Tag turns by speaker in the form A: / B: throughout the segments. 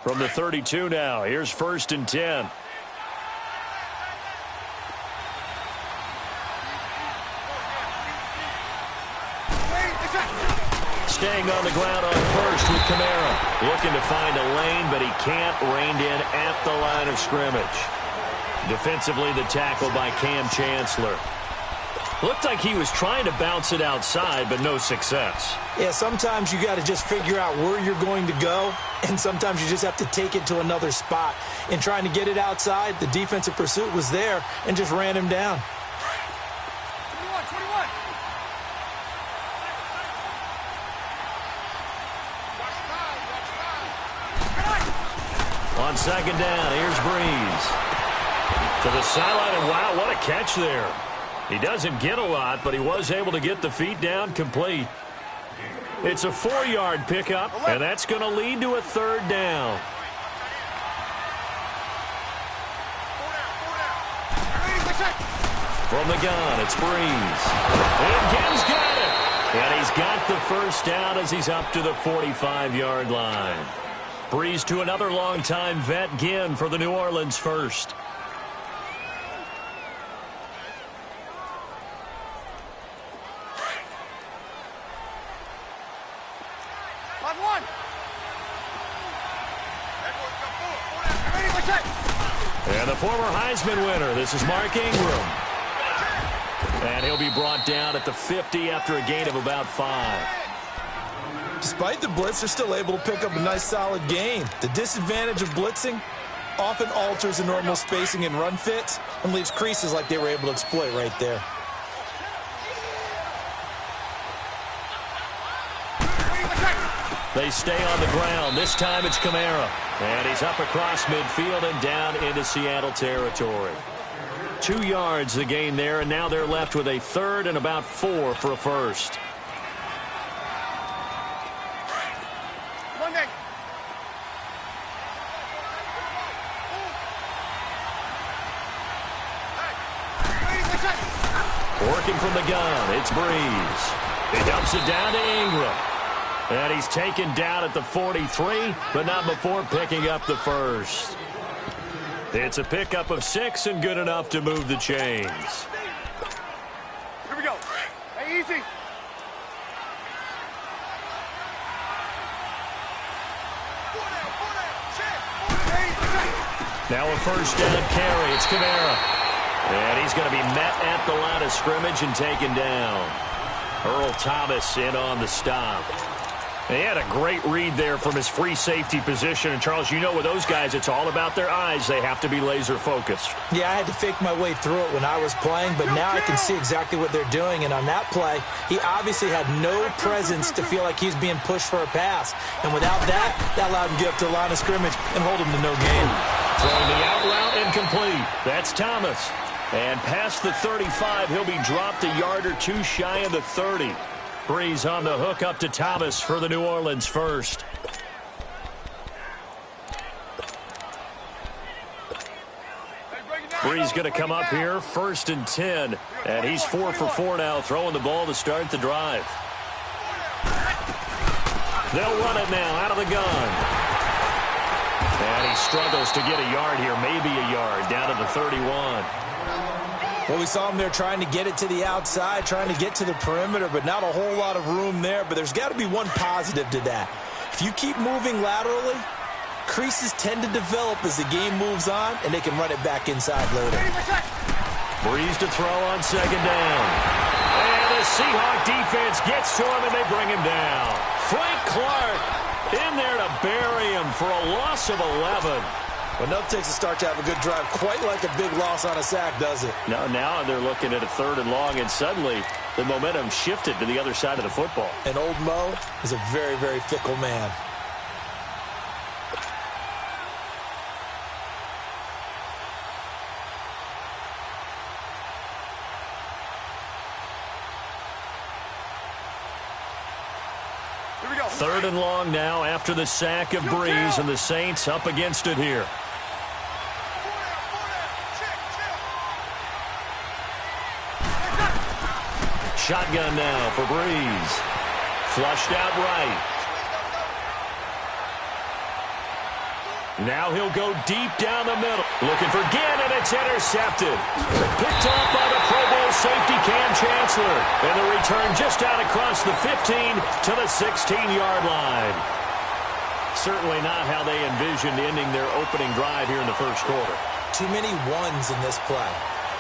A: From the 32 now, here's 1st and 10. Staying on the ground on first with Kamara. Looking to find a lane, but he can't. Reined in at the line of scrimmage. Defensively, the tackle by Cam Chancellor. Looked like he was trying to bounce it outside, but no success.
B: Yeah, sometimes you got to just figure out where you're going to go, and sometimes you just have to take it to another spot. In trying to get it outside, the defensive pursuit was there and just ran him down.
C: 21.
A: On 2nd down, here's Breeze. To the sideline, and wow, what a catch there. He doesn't get a lot, but he was able to get the feet down complete. It's a 4-yard pickup, and that's going to lead to a 3rd down. From the gun, it's Breeze. And Gibbs got it. And he's got the 1st down as he's up to the 45-yard line. Breeze to another longtime vet, Ginn, for the New Orleans 1st. And the former Heisman winner, this is Mark Ingram. And he'll be brought down at the 50 after a gain of about 5.
B: Despite the blitz, they're still able to pick up a nice, solid gain. The disadvantage of blitzing often alters the normal spacing and run fits and leaves creases like they were able to exploit right there.
A: They stay on the ground. This time it's Kamara. And he's up across midfield and down into Seattle territory. 2 yards the gain there, and now they're left with a 3rd and about 4 for a 1st. Working from the gun, it's Breeze. He dumps it down to Ingram. And he's taken down at the 43, but not before picking up the 1st. It's a pickup of 6 and good enough to move the chains.
C: Here we go. Hey, easy.
A: Now a 1st down carry. It's Kamara. And he's going to be met at the line of scrimmage and taken down. Earl Thomas in on the stop. And he had a great read there from his free safety position. And, Charles, you know with those guys, it's all about their eyes. They have to be laser-focused.
B: Yeah, I had to fake my way through it when I was playing, but now I can see exactly what they're doing. And on that play, he obviously had no presence to feel like he's being pushed for a pass. And without that, that allowed him to get up to the line of scrimmage and hold him to no gain.
A: Throwing the out route incomplete. That's Thomas. And past the 35, he'll be dropped a yard or 2 shy of the 30. Breeze on the hook up to Thomas for the New Orleans 1st. Breeze going to come up here, 1st and 10. And he's 4 for 4 now, throwing the ball to start the drive. They'll run it now out of the gun. And he struggles to get a yard here, maybe a yard, down to the 31.
B: Well, we saw him there trying to get it to the outside, trying to get to the perimeter, but not a whole lot of room there. But there's got to be one positive to that. If you keep moving laterally, creases tend to develop as the game moves on, and they can run it back inside later.
A: Breeze to throw on 2nd down. And the Seahawk defense gets to him, and they bring him down. Frank Clark in there to bury him for a loss of 11.
B: Well, nothing takes a start to have a good drive, quite like a big loss on a sack, does it?
A: No, now they're looking at a 3rd and long, and suddenly the momentum shifted to the other side of the football.
B: And old Mo is a very, very fickle man.
C: Here we go.
A: 3rd and long now after the sack of Breeze, and the Saints up against it here. Shotgun now for Breeze. Flushed out right. Now he'll go deep down the middle. Looking for Ginn, and it's intercepted. Picked off by the Pro Bowl safety Cam Chancellor. And the return just out across the 15 to the 16-yard line. Certainly not how they envisioned ending their opening drive here in the first quarter.
B: Too many ones in this play.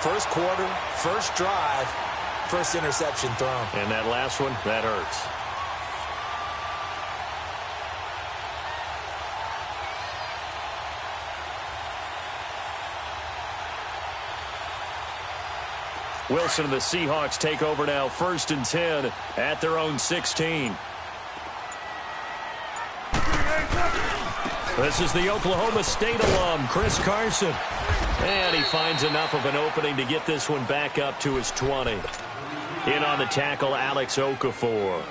B: First quarter, first drive, first interception thrown.
A: And that last one, that hurts. Wilson and the Seahawks take over now, 1st and 10 at their own 16. This is the Oklahoma State alum, Chris Carson. And he finds enough of an opening to get this one back up to his 20. In on the tackle, Alex Okafor.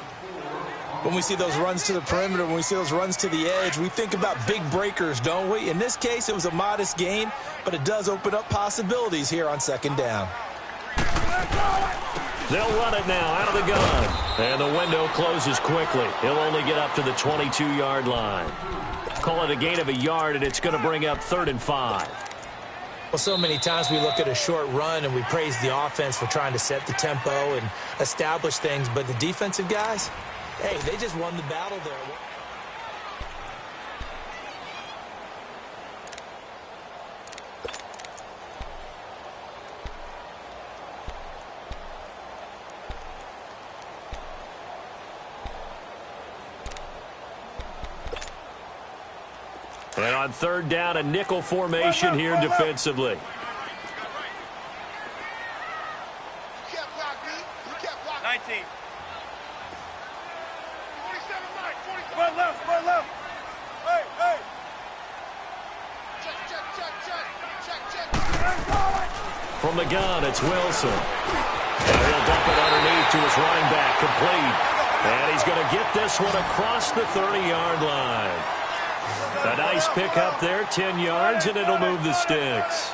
B: When we see those runs to the perimeter, when we see those runs to the edge, we think about big breakers, don't we? In this case, it was a modest gain, but it does open up possibilities here on 2nd down.
A: They'll run it now out of the gun. And the window closes quickly. He'll only get up to the 22-yard line. Call it a gain of a yard, and it's going to bring up 3rd and 5.
B: Well, so many times we look at a short run and we praise the offense for trying to set the tempo and establish things, but the defensive guys, hey, they just won the battle there.
A: And on 3rd down, a nickel formation here defensively. From the gun, it's Wilson. And he'll dump it underneath to his running back, complete. And he's going to get this one across the 30-yard line. A nice pick up there, 10 yards, and it'll move the sticks.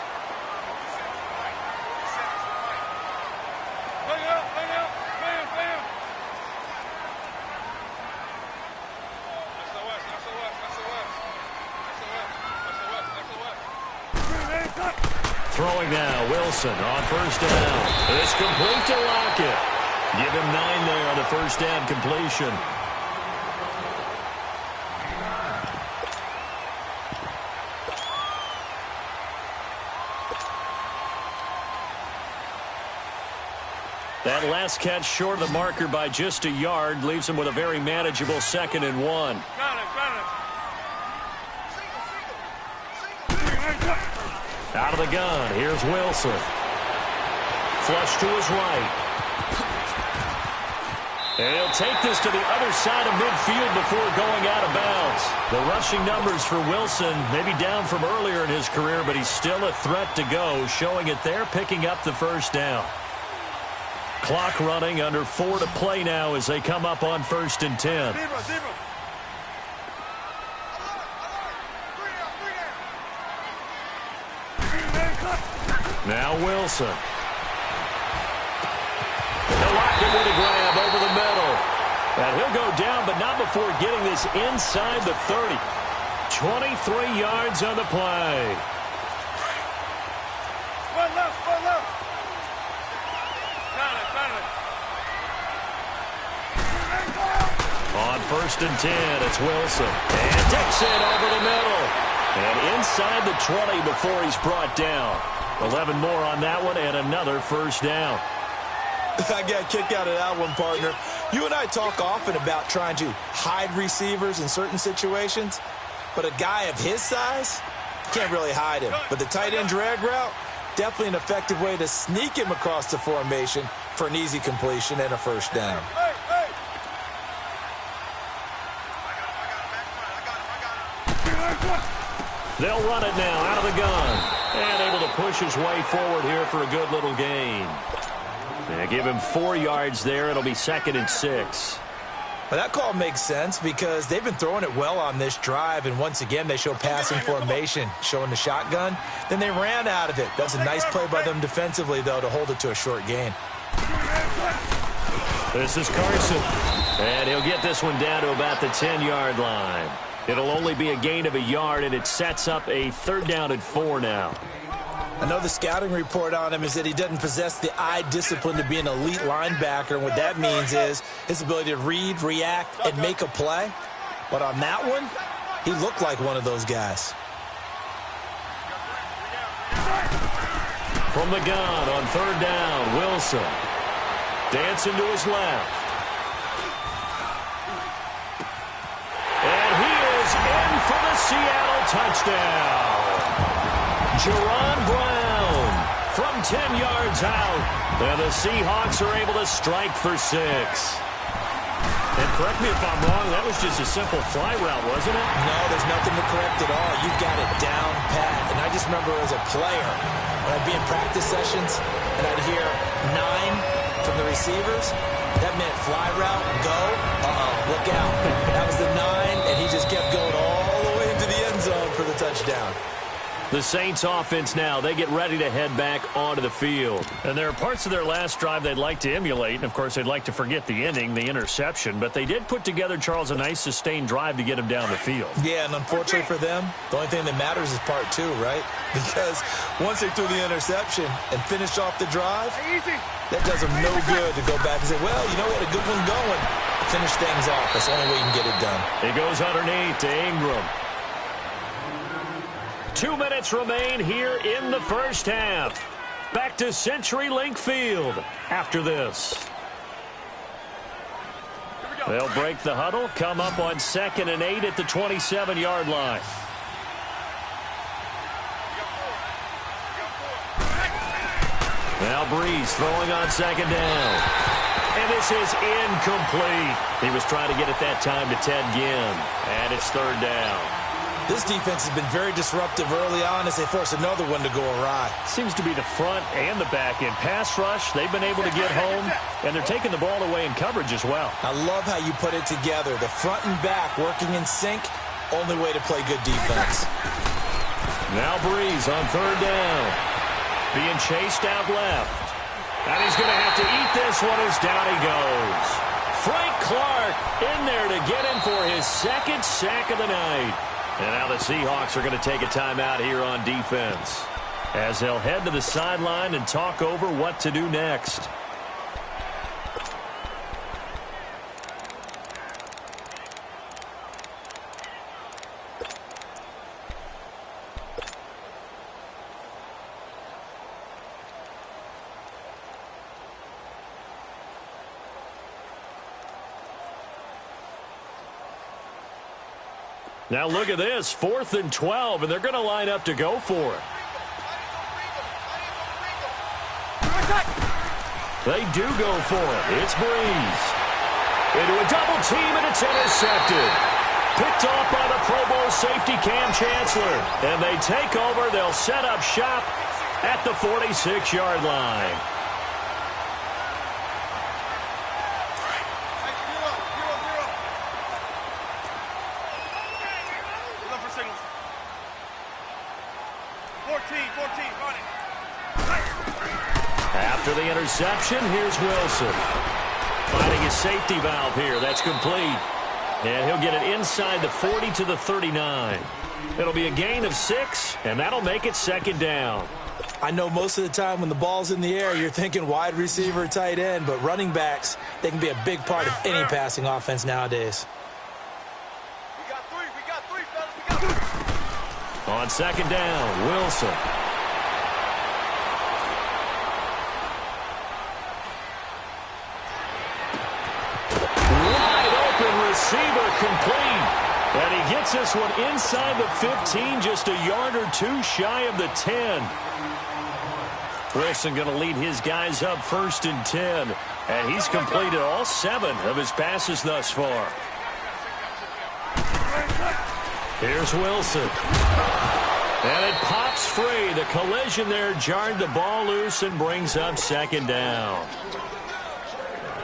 A: Throwing now, Wilson on 1st down. It's complete to Lockett. Give him 9 there on the 1st down completion. That last catch short of the marker by just a yard leaves him with a very manageable 2nd and 1. Out of the gun, here's Wilson. Flush to his right. And he'll take this to the other side of midfield before going out of bounds. The rushing numbers for Wilson may be down from earlier in his career, but he's still a threat to go, showing it there, picking up the 1st down. Clock running, under 4 to play now as they come up on 1st and 10. Now Wilson. They'll lock him with a grab over the middle. And he'll go down, but not before getting this inside the 30. 23 yards on the play.
C: One left, one left.
A: On 1st and 10, it's Wilson. And takes it over the middle. And inside the 20 before he's brought down. 11 more on that one and another 1st down.
B: I got a kick out of that one, partner. You and I talk often about trying to hide receivers in certain situations, but a guy of his size, can't really hide him. But the tight end drag route, definitely an effective way to sneak him across the formation for an easy completion and a 1st down.
A: They'll run it now out of the gun. And able to push his way forward here for a good little gain. They give him 4 yards there. It'll be 2nd and 6.
B: Well, that call makes sense because they've been throwing it well on this drive, and once again they show passing formation, showing the shotgun. Then they ran out of it. That's a nice play by them defensively, though, to hold it to a short gain.
A: This is Carson. And he'll get this one down to about the 10-yard line. It'll only be a gain of a yard, and it sets up a 3rd down and 4 now.
B: I know the scouting report on him is that he doesn't possess the eye discipline to be an elite linebacker, and what that means is his ability to read, react, and make a play. But on that one, he looked like one of those guys.
A: From the gun on 3rd down, Wilson. Dancing to his left. And he is in for the Seattle touchdown. Jerron Brown from 10 yards out. And the Seahawks are able to strike for 6. And correct me if I'm wrong, that was just a simple fly route, wasn't it?
B: No, there's nothing to correct at all. You've got it down pat. And I just remember as a player, when I'd be in practice sessions and I'd hear 9 from the receivers, that meant fly route, go, look out. That was the 9, and he just kept going all the way into the end zone for the touchdown.
A: The Saints offense now, they get ready to head back onto the field. And there are parts of their last drive they'd like to emulate. And, of course, they'd like to forget the ending, the interception. But they did put together, Charles, a nice sustained drive to get him down the field.
B: Yeah, and unfortunately for them, the only thing that matters is part 2, right? Because once they threw the interception and finished off the drive, that does them no good to go back and say, well, you know, we had a good one going. Finish things off. That's the only way you can get it done.
A: It goes underneath to Ingram. 2 minutes remain here in the first half. Back to CenturyLink Field after this. They'll break the huddle, come up on 2nd and 8 at the 27-yard line. Now Breeze throwing on 2nd down. And this is incomplete. He was trying to get it that time to Ted Ginn. And it's 3rd down.
B: This defense has been very disruptive early on as they force another one to go awry.
A: Seems to be the front and the back end. Pass rush, they've been able to get home, and they're taking the ball away in coverage as well.
B: I love how you put it together. The front and back working in sync, only way to play good defense.
A: Now Breeze on 3rd down. Being chased out left. And he's going to have to eat this one as down he goes. Frank Clark in there to get him for his 2nd sack of the night. And now the Seahawks are going to take a timeout here on defense as they'll head to the sideline and talk over what to do next. Now look at this, 4th and 12, and they're going to line up to go for it. They do go for it. It's Breeze. Into a double team, and it's intercepted. Picked off by the Pro Bowl safety Cam Chancellor. And they take over. They'll set up shop at the 46-yard line. After the interception, here's Wilson. Finding his safety valve here. That's complete. And he'll get it inside the 40 to the 39. It'll be a gain of 6, and that'll make it 2nd down.
B: I know most of the time when the ball's in the air, you're thinking wide receiver, tight end, but running backs, they can be a big part of any passing offense nowadays.
C: We got three, fellas, we got three.
A: On 2nd down, Wilson. Receiver complete. And he gets this one inside the 15, just a yard or 2 shy of the 10. Wilson going to lead his guys up 1st and 10. And he's completed all 7 of his passes thus far. Here's Wilson. And it pops free. The collision there jarred the ball loose and brings up 2nd down.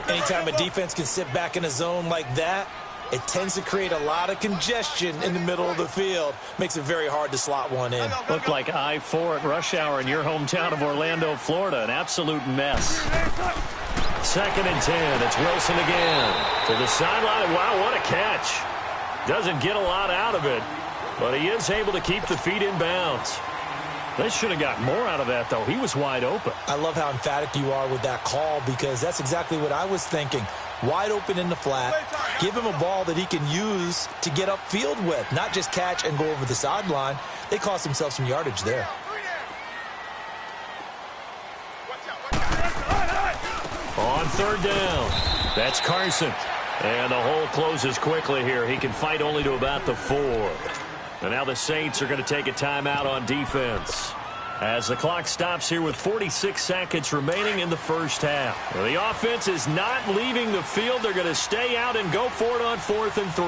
B: Anytime a defense can sit back in a zone like that, it tends to create a lot of congestion in the middle of the field. Makes it very hard to slot one in.
A: Looked like I-4 at rush hour in your hometown of Orlando, Florida. An absolute mess. 2nd and 10. It's Wilson again. To the sideline. Wow, what a catch. Doesn't get a lot out of it, but he is able to keep the feet in bounds. They should have got more out of that, though. He was wide open.
B: I love how emphatic you are with that call because that's exactly what I was thinking. Wide open in the flat. Give him a ball that he can use to get upfield with, not just catch and go over the sideline. They cost themselves some yardage there.
A: On third down, that's Carson. And the hole closes quickly here. He can fight only to about the 4. And now the Saints are going to take a timeout on defense as the clock stops here with 46 seconds remaining in the first half. Well, the offense is not leaving the field. They're going to stay out and go for it on 4th and 3.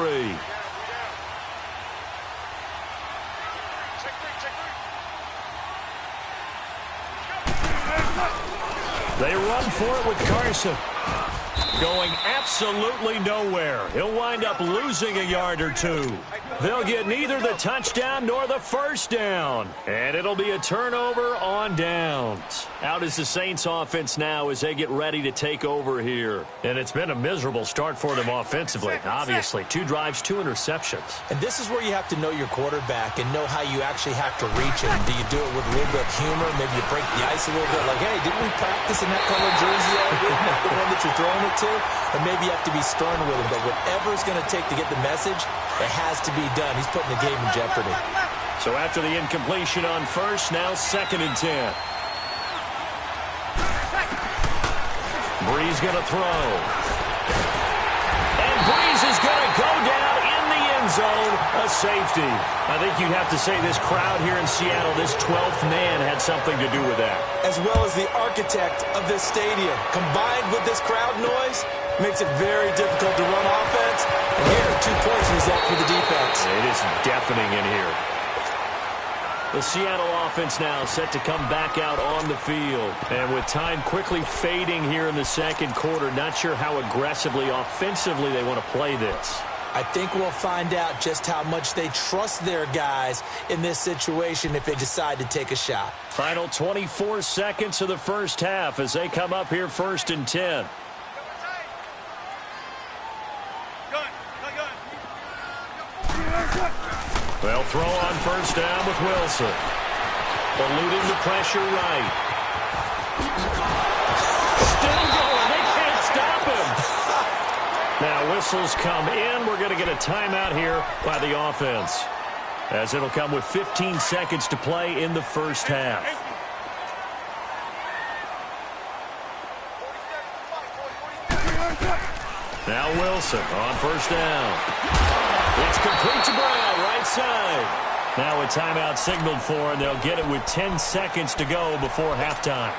A: They run for it with Carson. Going absolutely nowhere. He'll wind up losing a yard or 2. They'll get neither the touchdown nor the first down. And it'll be a turnover on downs. Out is the Saints offense now as they get ready to take over here. And it's been a miserable start for them offensively. Obviously, 2 drives, 2 interceptions.
B: And this is where you have to know your quarterback and know how you actually have to reach him. Do you do it with a little bit of humor? Maybe you break the ice a little bit. Like, hey, didn't we practice in that color jersey already? The one that you're throwing it to? Or maybe you have to be stern with him. But whatever it's going to take to get the message, it has to be done. He's putting the game in jeopardy.
A: So after the incompletion on first, now 2nd and 10. Breeze going to throw. And Breeze is going to go down in the end zone. A safety. I think you have to say this crowd here in Seattle, this 12th man had something to do with that.
B: As well as the architect of this stadium. Combined with this crowd noise, makes it very difficult to run offense. And here, 2 points result for the defense.
A: It is deafening in here. The Seattle offense now set to come back out on the field. And with time quickly fading here in the second quarter, not sure how aggressively, offensively they want to play this.
B: I think we'll find out just how much they trust their guys in this situation if they decide to take a shot.
A: Final 24 seconds of the first half as they come up here 1st and 10. They'll throw on first down with Wilson. Eluding the pressure right. Still going. They can't stop him. Now whistles come in. We're going to get a timeout here by the offense, as it'll come with 15 seconds to play in the first half. Now Wilson on first down. It's complete to Brown, right side. Now a timeout signaled for, and they'll get it with 10 seconds to go before halftime.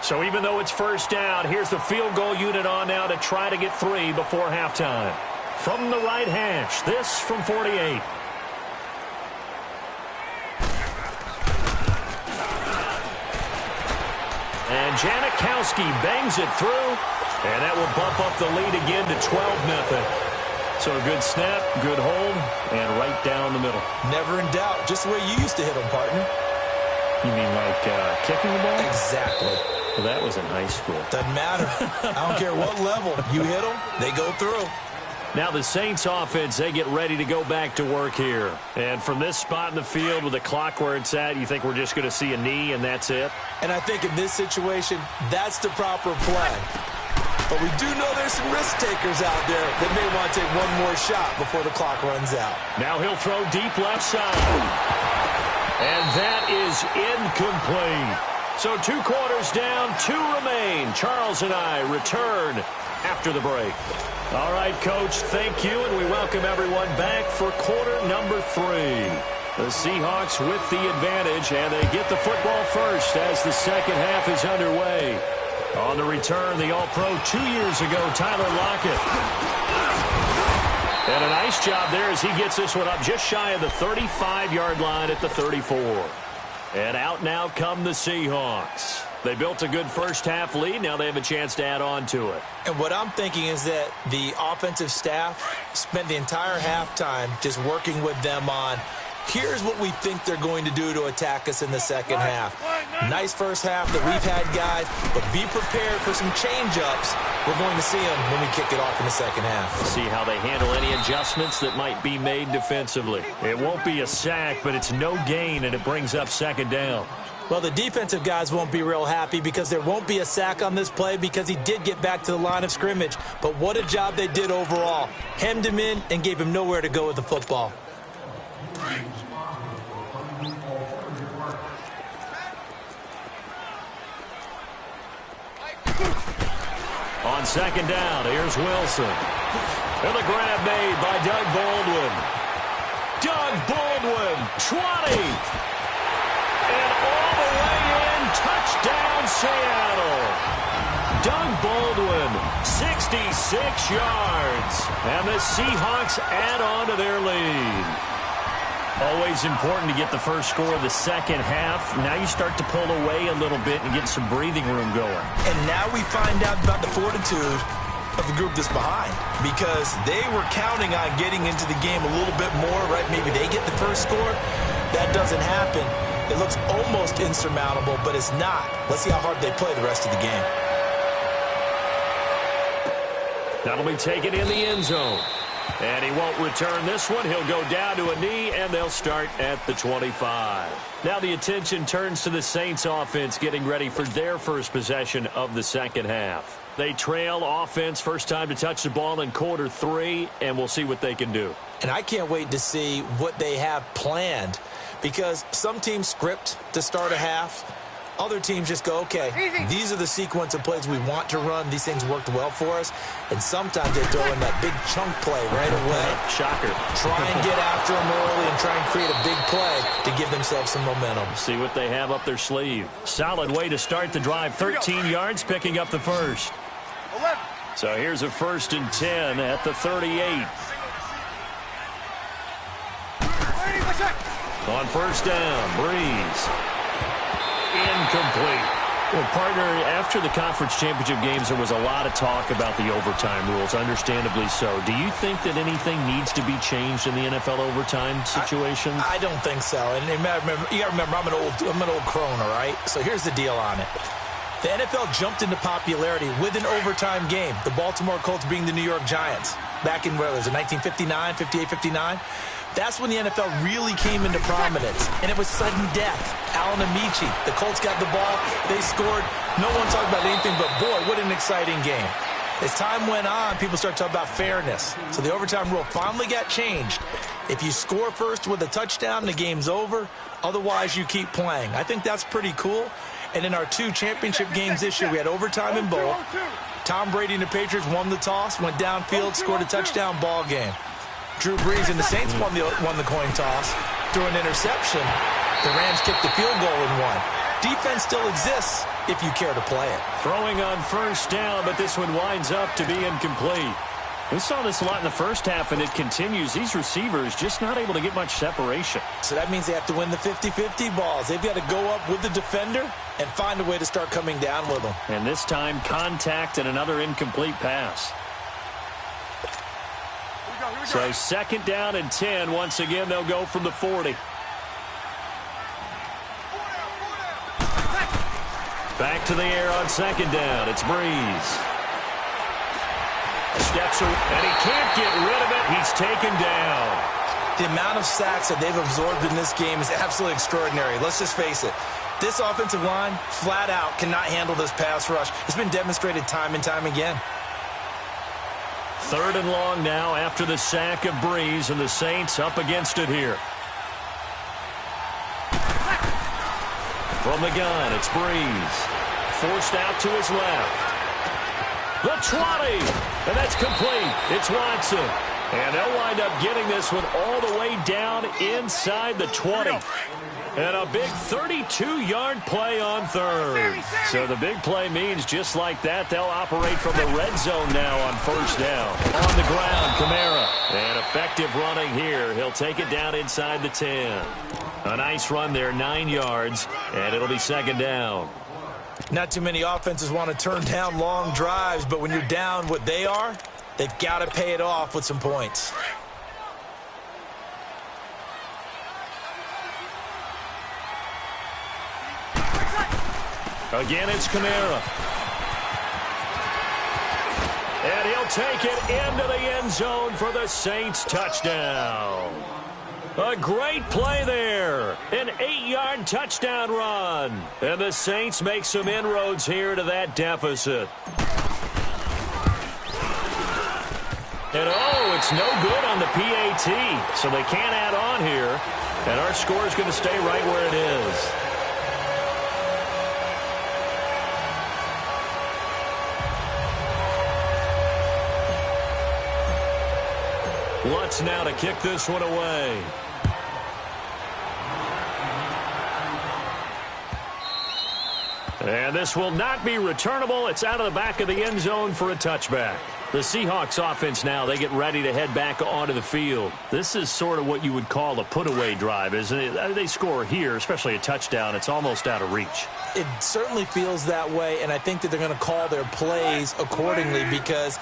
A: So even though it's first down, here's the field goal unit on now to try to get 3 before halftime. From the right hash, this from 48. And Janikowski bangs it through, and that will bump up the lead again to 12-0. So a good snap, good hold, and right down the middle.
B: Never in doubt. Just the way you used to hit them, partner.
A: You mean like kicking the ball?
B: Exactly.
A: Well, that was in high school.
B: Doesn't matter. I don't care what level. You hit them, they go through.
A: Now the Saints offense, they get ready to go back to work here. And from this spot in the field with the clock where it's at, you think we're just going to see a knee and that's it?
B: And I think in this situation, that's the proper play. But we do know there's some risk takers out there that may want to take one more shot before the clock runs out.
A: Now he'll throw deep left side. And that is incomplete. So 2 quarters down, 2 remain. Charles and I return after the break. All right, Coach, thank you, and we welcome everyone back for quarter number 3. The Seahawks with the advantage, and they get the football first as the second half is underway. On the return, the All-Pro 2 years ago, Tyler Lockett. And a nice job there as he gets this one up just shy of the 35-yard line at the 34. And out now come the Seahawks. They built a good first-half lead. Now they have a chance to add on to it.
B: And what I'm thinking is that the offensive staff spent the entire halftime just working with them on Here's what we think they're going to do to attack us in the second half. Nice first half that we've had, guys, but be prepared for some change-ups. We're going to see them when we kick it off in the second half.
A: See how they handle any adjustments that might be made defensively. It won't be a sack, but it's no gain, and it brings up second down.
B: Well, the defensive guys won't be real happy because there won't be a sack on this play because he did get back to the line of scrimmage. But what a job they did overall. Hemmed him in and gave him nowhere to go with the football.
A: On second down, here's Wilson. And the grab made by Doug Baldwin. Doug Baldwin, 20. And all the way in, touchdown Seattle. Doug Baldwin, 66 yards. And the Seahawks add on to their lead. Always important to get the first score of the second half. Now you start to pull away a little bit and get some breathing room going.
B: And now we find out about the fortitude of the group that's behind because they were counting on getting into the game a little bit more, right? Maybe they get the first score. That doesn't happen. It looks almost insurmountable, but it's not. Let's see how hard they play the rest of the game.
A: That'll be taken in the end zone. And he won't return this one. He'll go down to a knee, and they'll start at the 25. Now the attention turns to the Saints offense getting ready for their first possession of the second half. They trail offense first time to touch the ball in quarter 3, and we'll see what they can do.
B: And I can't wait to see what they have planned because some teams script to start a half. Other teams just go, okay, these are the sequence of plays we want to run. These things worked well for us. And sometimes they throw in that big chunk play right away.
A: Shocker.
B: Try and get after them early and try and create a big play to give themselves some momentum.
A: See what they have up their sleeve. Solid way to start the drive. 13 yards, picking up the first.
C: 11.
A: So here's a 1st and 10 at the 38. On first down, Breeze. Incomplete. Well, partner, after the conference championship games, there was a lot of talk about the overtime rules, understandably so. Do you think that anything needs to be changed in the NFL overtime situation?
B: I don't think so. And you got to remember, I'm an old crone, all right? So here's the deal on it. The NFL jumped into popularity with an overtime game. The Baltimore Colts being the New York Giants. Back in, what was it, 1959, 58, 59? That's when the NFL really came into prominence, and it was sudden death. Allen Amici, the Colts got the ball, they scored. No one talked about anything but, boy, what an exciting game. As time went on, people started talking about fairness. So the overtime rule finally got changed. If you score first with a touchdown, the game's over. Otherwise, you keep playing. I think that's pretty cool. And in our 2 championship games this year, we had overtime in both. Tom Brady and the Patriots won the toss, went downfield, scored a touchdown, ball game. Drew Brees and the Saints won the coin toss. Through an interception, the Rams kicked the field goal and won. Defense still exists if you care to play it.
A: Throwing on first down, but this one winds up to be incomplete. We saw this a lot in the first half, and it continues. These receivers just not able to get much separation.
B: So that means they have to win the 50-50 balls. They've got to go up with the defender and find a way to start coming down with them.
A: And this time, contact and another incomplete pass. So second down and 10. Once again, they'll go from the 40. Back to the air on second down. It's Breeze. Steps away, and he can't get rid of it. He's taken down.
B: The amount of sacks that they've absorbed in this game is absolutely extraordinary. Let's just face it. This offensive line, flat out, cannot handle this pass rush. It's been demonstrated time and time again.
A: 3rd and long now after the sack of Breeze, and the Saints up against it here. From the gun, it's Breeze. Forced out to his left. The 20, and that's complete. It's Watson. And they'll wind up getting this one all the way down inside the 20. And a big 32-yard play on 3rd. So the big play means just like that, they'll operate from the red zone now on first down. On the ground, Kamara. And effective running here. He'll take it down inside the 10. A nice run there, 9 yards, and it'll be second down.
B: Not too many offenses want to turn down long drives, but when you're down what they are, they've got to pay it off with some points.
A: Again, it's Kamara. And he'll take it into the end zone for the Saints touchdown. A great play there. An 8-yard touchdown run. And the Saints make some inroads here to that deficit. And it's no good on the PAT. So they can't add on here. And our score is going to stay right where it is. Lutz now to kick this one away. And this will not be returnable. It's out of the back of the end zone for a touchback. The Seahawks offense now, they get ready to head back onto the field. This is sort of what you would call a put-away drive, isn't it? They score here, especially a touchdown. It's almost out of reach.
B: It certainly feels that way, and I think that they're going to call their plays accordingly because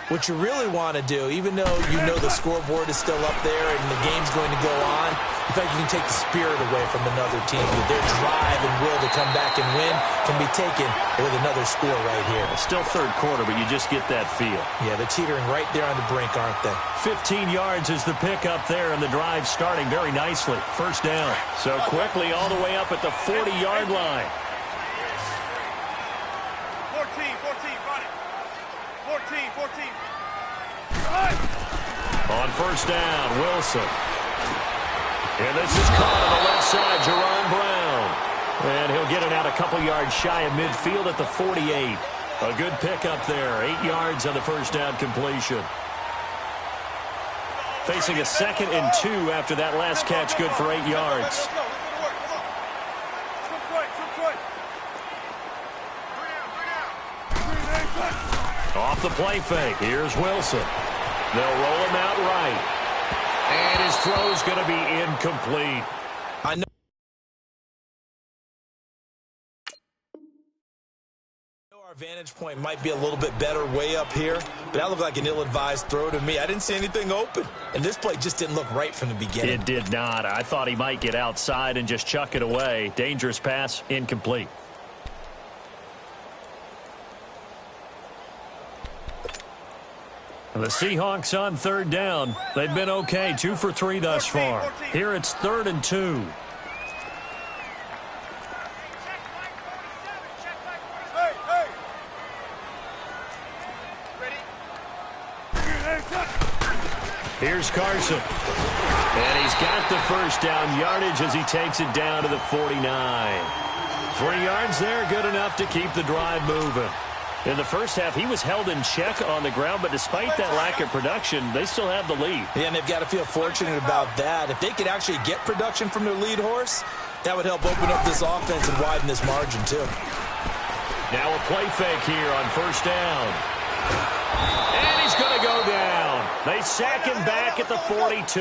B: what you really want to do, even though you know the scoreboard is still up there and the game's going to go on, in fact, you can take the spirit away from another team. Their drive and will to come back and win can be taken with another score right here.
A: It's still third quarter, but you just get that feel.
B: Yeah, they're teetering right there on the brink, aren't they?
A: 15 yards is the pickup there, and the drive starting very nicely. First down. So quickly all the way up at the 40-yard line.
C: 14, run it. 14.
A: On first down, Wilson. And this is caught on the left side, Jerome Brown. And he'll get it out a couple yards shy of midfield at the 48. A good pickup there, 8 yards on the first down completion. Facing a 2nd and 2 after that last catch, good for 8 yards. Off the play fake, here's Wilson. They'll roll him out right. And his throw's going to be incomplete.
B: I know our vantage point might be a little bit better way up here, but that looked like an ill-advised throw to me. I didn't see anything open, and this play just didn't look right from the beginning.
A: It did not. I thought he might get outside and just chuck it away. Dangerous pass, incomplete. The Seahawks on third down. They've been okay, 2 for 3 thus far. Here it's 3rd and 2. Here's Carson. And he's got the first down yardage as he takes it down to the 49. 3 yards there, good enough to keep the drive moving. In the first half, he was held in check on the ground, but despite that lack of production, they still have the lead.
B: Yeah, and they've got to feel fortunate about that. If they could actually get production from their lead horse, that would help open up this offense and widen this margin, too.
A: Now a play fake here on first down. And he's going to go down. They sack him back at the 42.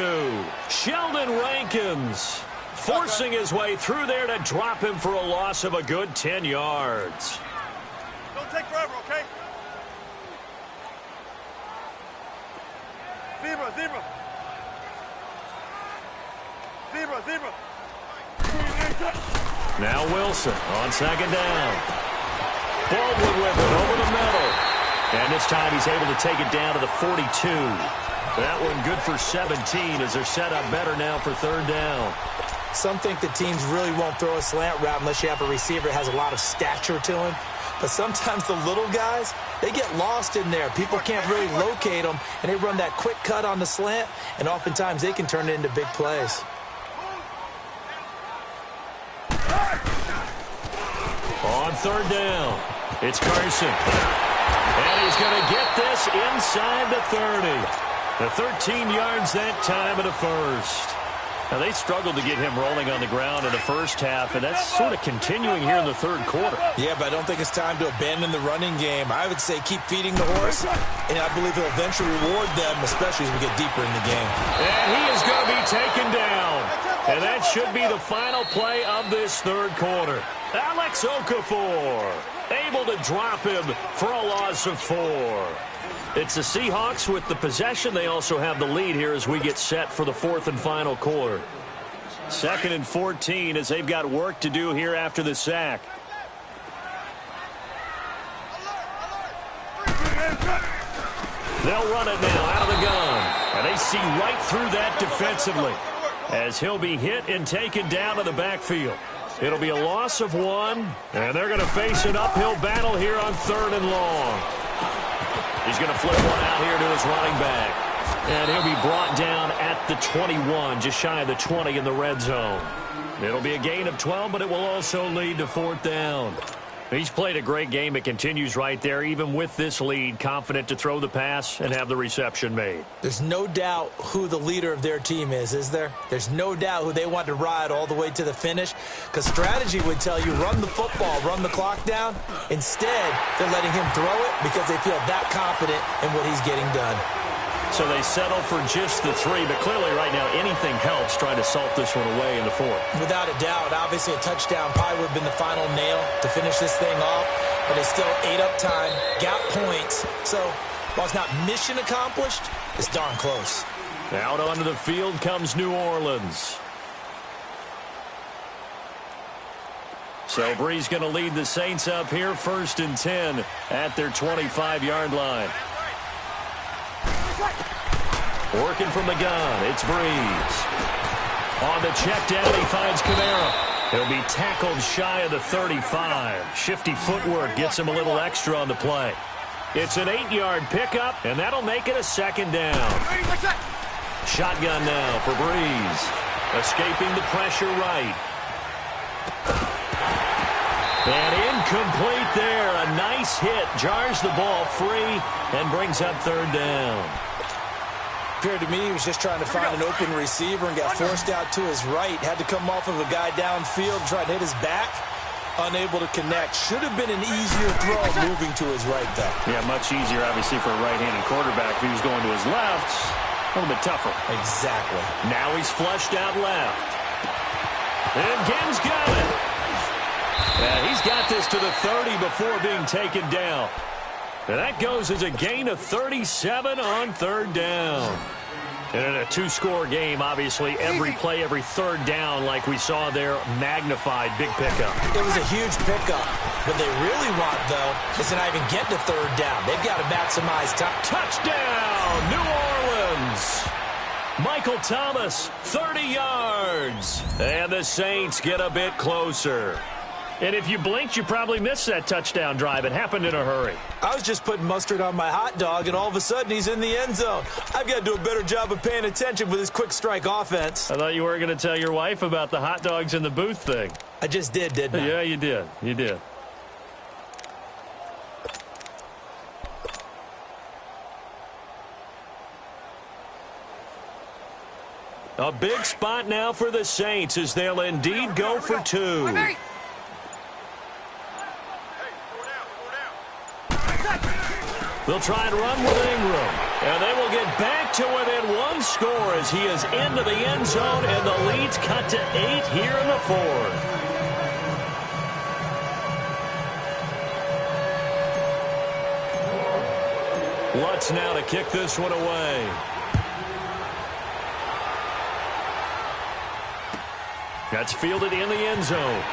A: Sheldon Rankins forcing his way through there to drop him for a loss of a good 10 yards.
C: Don't take forever, okay? Zebra.
A: Now Wilson on second down. Baldwin with it over the middle. And this time he's able to take it down to the 42. That one good for 17 as they're set up better now for third down.
B: Some think the teams really won't throw a slant route unless you have a receiver that has a lot of stature to him. But sometimes the little guys, they get lost in there. People can't really locate them, and they run that quick cut on the slant, and oftentimes they can turn it into big plays.
A: On third down, it's Carson. And he's going to get this inside the 30. The 13 yards that time of the first. Now, they struggled to get him rolling on the ground in the first half, and that's sort of continuing here in the third quarter.
B: Yeah, but I don't think it's time to abandon the running game. I would say keep feeding the horse, and I believe he'll eventually reward them, especially as we get deeper in the game.
A: And he is going to be taken down. And that should be the final play of this third quarter. Alex Okafor able to drop him for a loss of 4. It's the Seahawks with the possession. They also have the lead here as we get set for the fourth and final quarter. 2nd and 14 as they've got work to do here after the sack. They'll run it now out of the gun. And they see right through that defensively as he'll be hit and taken down to the backfield. It'll be a loss of 1, and they're going to face an uphill battle here on 3rd and long. He's going to flip one out here to his running back. And he'll be brought down at the 21, just shy of the 20 in the red zone. It'll be a gain of 12, but it will also lead to 4th down. He's played a great game. It continues right there, even with this lead, confident to throw the pass and have the reception made.
B: There's no doubt who the leader of their team is there? There's no doubt who they want to ride all the way to the finish, because strategy would tell you run the football, run the clock down. Instead, they're letting him throw it because they feel that confident in what he's getting done.
A: So they settle for just the 3, but clearly right now anything helps trying to salt this one away in the 4th.
B: Without a doubt, obviously a touchdown probably would have been the final nail to finish this thing off, but it's still ate up time, got points. So while it's not mission accomplished, it's darn close.
A: Out onto the field comes New Orleans. So Bree's going to lead the Saints up here, 1st and 10 at their 25-yard line. Working from the gun, it's Breeze. On the check down, he finds Kamara. He'll be tackled shy of the 35. Shifty footwork gets him a little extra on the play. It's an 8-yard pickup, and that'll make it a 2nd down. Shotgun now for Breeze. Escaping the pressure right. And incomplete there. A nice hit. Jars the ball free and brings up 3rd down.
B: Appeared to me he was just trying to find an open receiver and got forced out to his right. Had to come off of a guy downfield, try to hit his back. Unable to connect. Should have been an easier throw moving to his right, though.
A: Yeah, much easier, obviously, for a right-handed quarterback. If he was going to his left, a little bit tougher.
B: Exactly.
A: Now he's flushed out left. And Gibbs got it. Yeah, he's got this to the 30 before being taken down. And that goes as a gain of 37 on 3rd down. And in a 2-score game, obviously, every play, every 3rd down, like we saw there, magnified, big pickup.
B: It was a huge pickup. What they really want, though, is to not even get to 3rd down. They've got to maximize time.
A: Touchdown, New Orleans. Michael Thomas, 30 yards. And the Saints get a bit closer. And if you blinked, you probably missed that touchdown drive. It happened in a hurry.
B: I was just putting mustard on my hot dog, and all of a sudden he's in the end zone. I've got to do a better job of paying attention with this quick strike offense.
A: I thought you were going to tell your wife about the hot dogs in the booth thing.
B: I just did, didn't I?
A: Yeah, you did. You did. A big spot now for the Saints as they'll indeed go for 2. They'll try and run with Ingram. And they will get back to within 1 score as he is into the end zone, and the lead's cut to 8 here in the 4th. Lutz now to kick this one away. That's fielded in the end zone.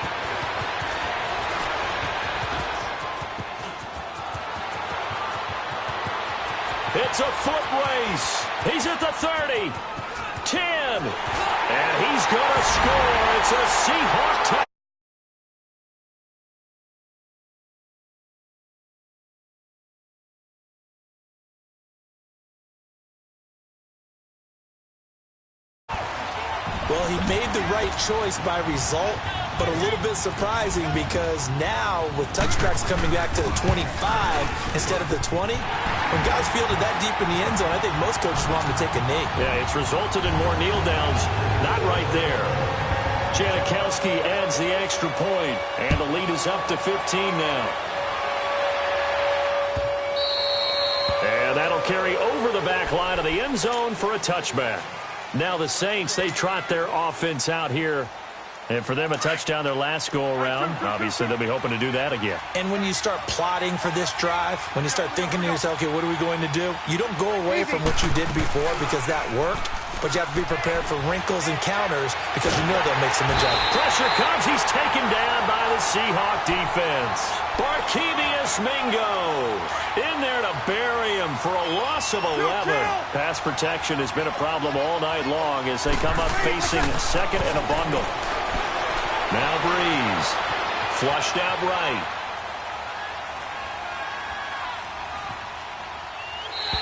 A: It's a foot race. He's at the 30, 10, and he's going to score. It's a Seahawk touchdown.
B: Well, he made the right choice by result, but a little bit surprising because now with touchbacks coming back to the 25 instead of the 20, when guys fielded that deep in the end zone, I think most coaches want them to take a knee.
A: Yeah, it's resulted in more kneel downs. Not right there. Janikowski adds the extra point, and the lead is up to 15 now. And that'll carry over the back line of the end zone for a touchback. Now the Saints, they trot their offense out here. And for them, a touchdown their last go-around. Obviously, they'll be hoping to do that again.
B: And when you start plotting for this drive, when you start thinking to yourself, okay, what are we going to do? You don't go away from what you did before because that worked, but you have to be prepared for wrinkles and counters because you know they'll make some adjustments.
A: Pressure comes. He's taken down by the Seahawk defense. Barkevius Mingo in there to bury him for a loss of 11. Pass protection has been a problem all night long as they come up facing second and a bundle. Now Breeze. Flushed out right.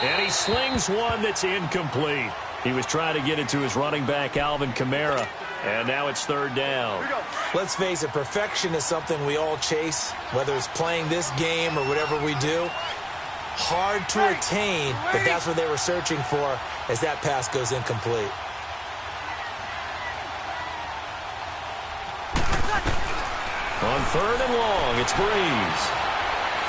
A: And he slings one that's incomplete. He was trying to get it to his running back, Alvin Kamara. And now it's third down.
B: Let's face it, perfection is something we all chase, whether it's playing this game or whatever we do. Hard to attain, but that's what they were searching for as that pass goes incomplete.
A: On third and long, it's Breeze.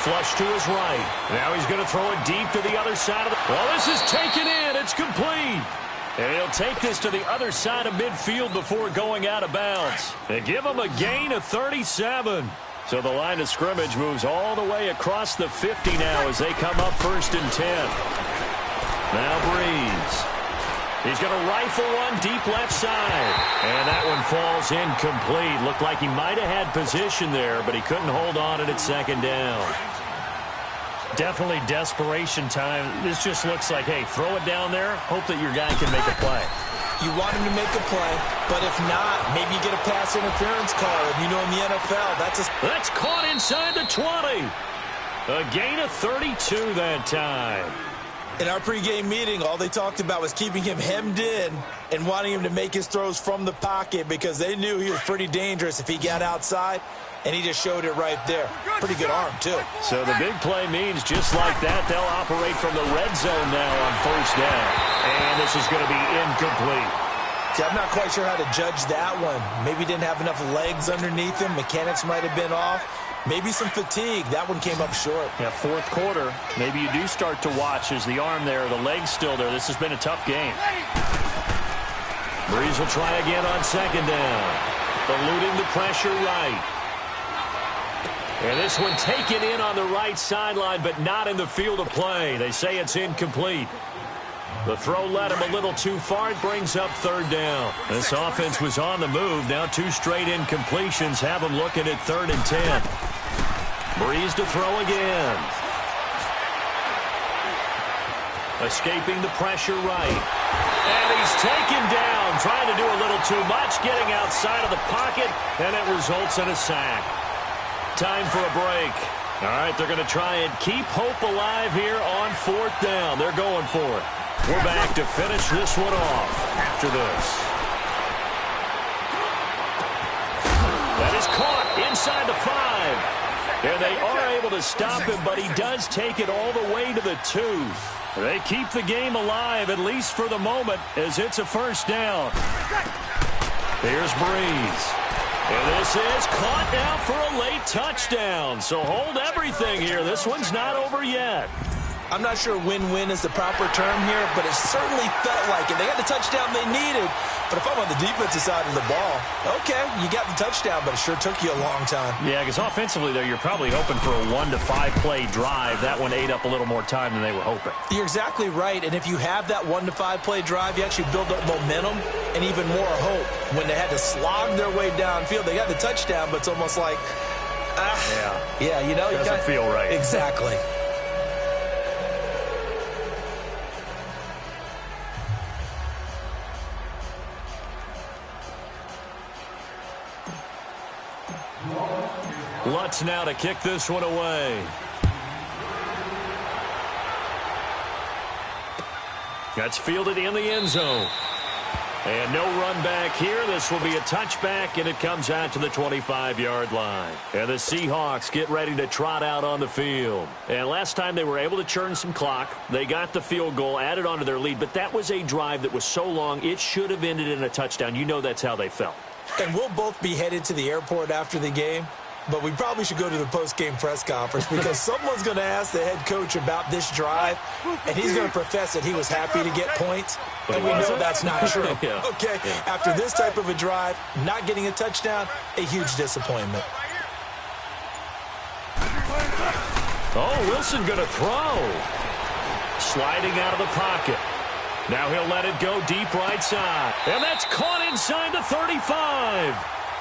A: Flush to his right. Now he's going to throw it deep to the other side of the... Well, this is taken in. It's complete. And he'll take this to the other side of midfield before going out of bounds. They give him a gain of 37. So the line of scrimmage moves all the way across the 50 now as they come up first and 10. Now Breeze. He's going to rifle one deep left side. And that one falls incomplete. Looked like he might have had position there, but he couldn't hold on it at second down. Definitely desperation time. This just looks like, hey, throw it down there, hope that your guy can make a play.
B: You want him to make a play, but if not, maybe you get a pass interference call. And you know in the NFL,
A: that's caught inside the 20. A gain of 32 that time.
B: In our pregame meeting, all they talked about was keeping him hemmed in and wanting him to make his throws from the pocket because they knew he was pretty dangerous if he got outside. And he just showed it right there. Pretty good arm, too.
A: So the big play means just like that, they'll operate from the red zone now on first down. And this is going to be incomplete.
B: See, I'm not quite sure how to judge that one. Maybe didn't have enough legs underneath him. Mechanics might have been off. Maybe some fatigue. That one came up short.
A: Yeah, fourth quarter. Maybe you do start to watch as the arm there, the leg's still there. This has been a tough game. Breeze will try again on second down. Eluding the pressure right. And this one taken in on the right sideline, but not in the field of play. They say it's incomplete. The throw led him a little too far. It brings up third down. This offense was on the move. Now two straight incompletions have them looking at third and 10. Breeze to throw again. Escaping the pressure right. And he's taken down, trying to do a little too much, getting outside of the pocket, and it results in a sack. Time for a break. All right, they're going to try and keep hope alive here on fourth down. They're going for it. We're back to finish this one off after this. That is caught inside the 5. And they are able to stop him, but he does take it all the way to the 2. They keep the game alive, at least for the moment, as it's a first down. Here's Breeze. And this is caught now for a late touchdown. So hold everything here. This one's not over yet.
B: I'm not sure win-win is the proper term here, but it certainly felt like it. They got the touchdown they needed. But if I'm on the defensive side of the ball, okay, you got the touchdown, but it sure took you a long time.
A: Yeah, because offensively, though, you're probably hoping for a 1 to 5 play drive. That one ate up a little more time than they were hoping.
B: You're exactly right. And if you have that 1 to 5 play drive, you actually build up momentum and even more hope. When they had to slog their way downfield, they got the touchdown, but it's almost like, yeah, you know,
A: it doesn't feel right.
B: Exactly.
A: Lutz now to kick this one away. That's fielded in the end zone. And no run back here. This will be a touchback, and it comes out to the 25-yard line. And the Seahawks get ready to trot out on the field. And last time they were able to churn some clock. They got the field goal, added onto their lead. But that was a drive that was so long, it should have ended in a touchdown. You know that's how they felt.
B: And we'll both be headed to the airport after the game. But we probably should go to the post-game press conference because someone's going to ask the head coach about this drive, and he's going to profess that he was happy to get points, and we know that's not true. Okay, after this type of a drive, not getting a touchdown, a huge disappointment.
A: Oh, Wilson going to throw. Sliding out of the pocket. Now he'll let it go deep right side. And that's caught inside the 35.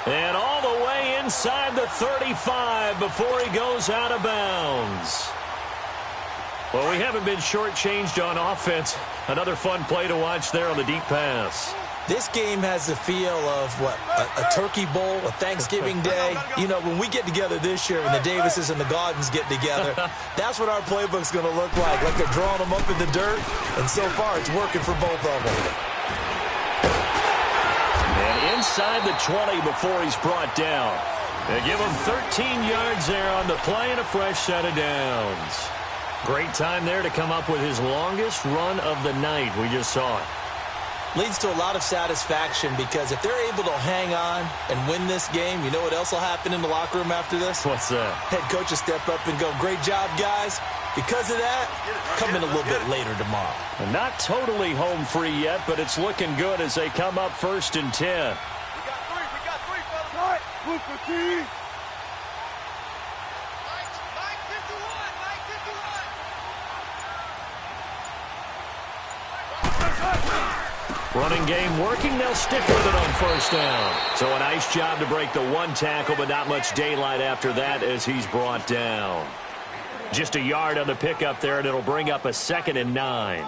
A: And all the way inside the 35 before he goes out of bounds. Well, we haven't been shortchanged on offense. Another fun play to watch there on the deep pass.
B: This game has the feel of, what, a turkey bowl, a Thanksgiving day. You know, when we get together this year and the Davises and the Gaudens get together, that's what our playbook's going to look like they're drawing them up in the dirt. And so far, it's working for both of them.
A: And inside the 20 before he's brought down. They give him 13 yards there on the play and a fresh set of downs. Great time there to come up with his longest run of the night. We just saw it.
B: Leads to a lot of satisfaction because if they're able to hang on and win this game, you know what else will happen in the locker room after this?
A: What's that?
B: Head coach will step up and go, great job, guys. Because of that, come in a little bit later tomorrow.
A: And not totally home free yet, but it's looking good as they come up 1st and 10.
C: We got three, fellas. All right, look for team.
A: Running game working. They'll stick with it on 1st down. So a nice job to break the one tackle, but not much daylight after that as he's brought down. Just a yard on the pickup there, and it'll bring up a 2nd and 9.